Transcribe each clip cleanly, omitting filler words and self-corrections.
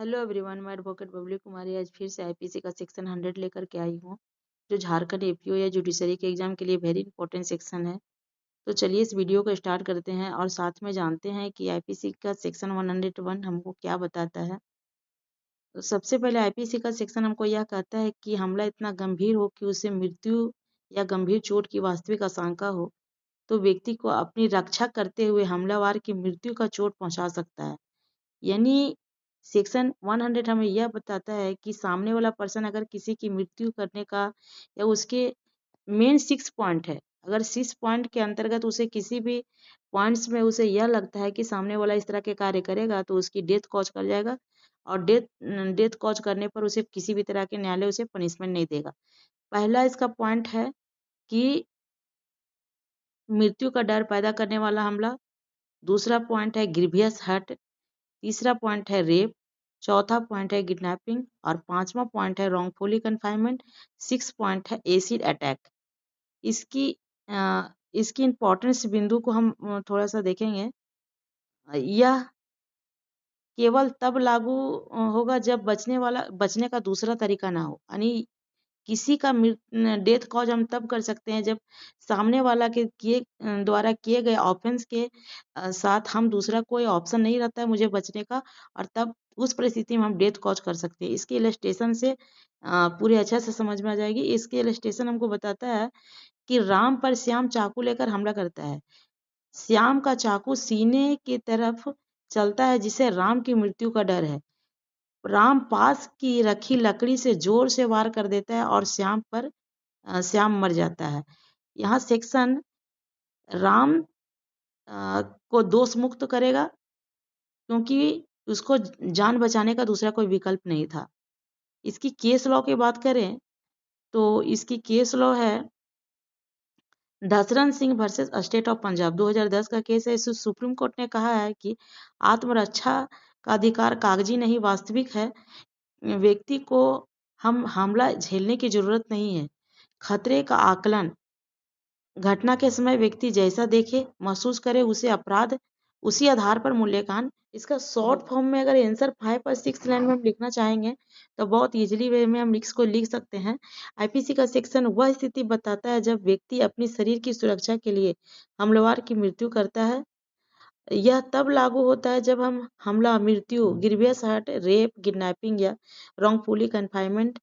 Hello everyone, मैं advocate Babli Kumari आज फिर से आईपीसी का सेक्शन 100 लेकर के आई हूँ, जो झारखंड एपीओ या जुडिशरी के एग्जाम के लिए वेरी इंपॉर्टेंट सेक्शन है। तो चलिए इस वीडियो को स्टार्ट करते हैं और साथ में जानते हैं कि आईपीसी का सेक्शन 101 हमको क्या बताता है। तो सबसे पहले आईपीसी का सेक्शन हमको यह कहता है कि हमला इतना गंभीर हो कि उसे मृत्यु या गंभीर चोट की वास्तविक आशंका हो, तो व्यक्ति को अपनी रक्षा करते हुए हमलावर की मृत्यु का चोट पहुंचा सकता है। यानी सेक्शन 100 हमें यह बताता है कि सामने वाला पर्सन अगर किसी की मृत्यु करने का या उसके मेन 6 पॉइंट है, अगर 6 पॉइंट के अंतर्गत उसे किसी भी पॉइंट्स में उसे यह लगता है कि सामने वाला इस तरह के कार्य करेगा तो उसकी डेथ कॉज कर जाएगा और डेथ कॉज करने पर उसे किसी भी तरह के न्यायालय उसे पनिशमेंट नहीं देगा। पहला इसका पॉइंट है कि मृत्यु का डर पैदा करने वाला हमला। दूसरा पॉइंट है ग्रीवियस हर्ट। तीसरा पॉइंट है रेप। चौथा पॉइंट है किडनैपिंग और पांचवा पॉइंट है रॉन्गफुली कन्फाइनमेंट। 6 पॉइंट है एसिड अटैक। इसकी अ, इसकी इम्पोर्टेंस बिंदु को हम थोड़ा सा देखेंगे। यह केवल तब लागू होगा जब बचने का दूसरा तरीका ना हो। यानी किसी का डेथ कॉज हम तब कर सकते हैं जब सामने वाला के द्वारा किए गए ऑफेंस के साथ हम दूसरा कोई ऑप्शन नहीं रहता है मुझे बचने का, और तब उस परिस्थिति में हम डेथ कॉज कर सकते हैं। इसके इलस्ट्रेशन से पूरे अच्छे से समझ में आ जाएगी। इसके इलस्ट्रेशन हमको बताता है कि राम पर श्याम चाकू लेकर हमला करता है। श्याम का चाकू सीने की तरफ चलता है जिसे राम की मृत्यु का डर है। राम पास की रखी लकड़ी से जोर से वार कर देता है और श्याम मर जाता है। यहाँ सेक्शन राम को दोष मुक्त करेगा क्योंकि उसको जान बचाने का दूसरा कोई विकल्प नहीं था। इसकी केस लॉ की बात करें तो इसकी केस लॉ है Dashrath Singh versus state of Punjab. 2010 का केस है। इस सुप्रीम कोर्ट ने कहा है कि आत्मरक्षा का अधिकार कागजी नहीं वास्तविक है। व्यक्ति को हम हमला झेलने की जरूरत नहीं है। खतरे का आकलन घटना के समय व्यक्ति जैसा देखे महसूस करे उसे अपराध उसी आधार पर मूल्यांकन। इसका शॉर्ट फॉर्म में अगर आंसर 5 और 6 लाइन में हम लिखना चाहेंगे तो बहुत इजीली वे में हम इसको लिख सकते हैं। आईपीसी का सेक्शन वह स्थिति बताता है जब व्यक्ति अपनी शरीर की सुरक्षा के लिए हमलावर की मृत्यु करता है। यह तब लागू होता है जब हम हमला, मृत्यु, ग्रीवियस हर्ट, रेप, किडनैपिंग या रॉन्गफुली कन्फाइनमेंट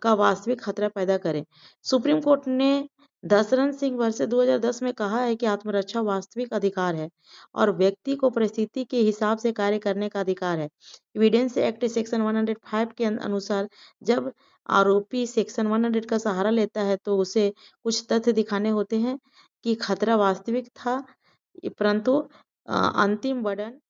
का वास्तविक खतरा पैदा करें। सुप्रीम कोर्ट ने दशरथ सिंह वर्सेस 2010 में कहा है कि आत्मरक्षा वास्तविक अधिकार है और व्यक्ति को परिस्थिति के हिसाब से कार्य करने का अधिकार है। एविडेंस एक्ट सेक्शन 105 के अनुसार जब आरोपी सेक्शन 100 का सहारा लेता है तो उसे कुछ तथ्य दिखाने होते हैं कि खतरा वास्तविक था, परंतु अंतिम वर्णन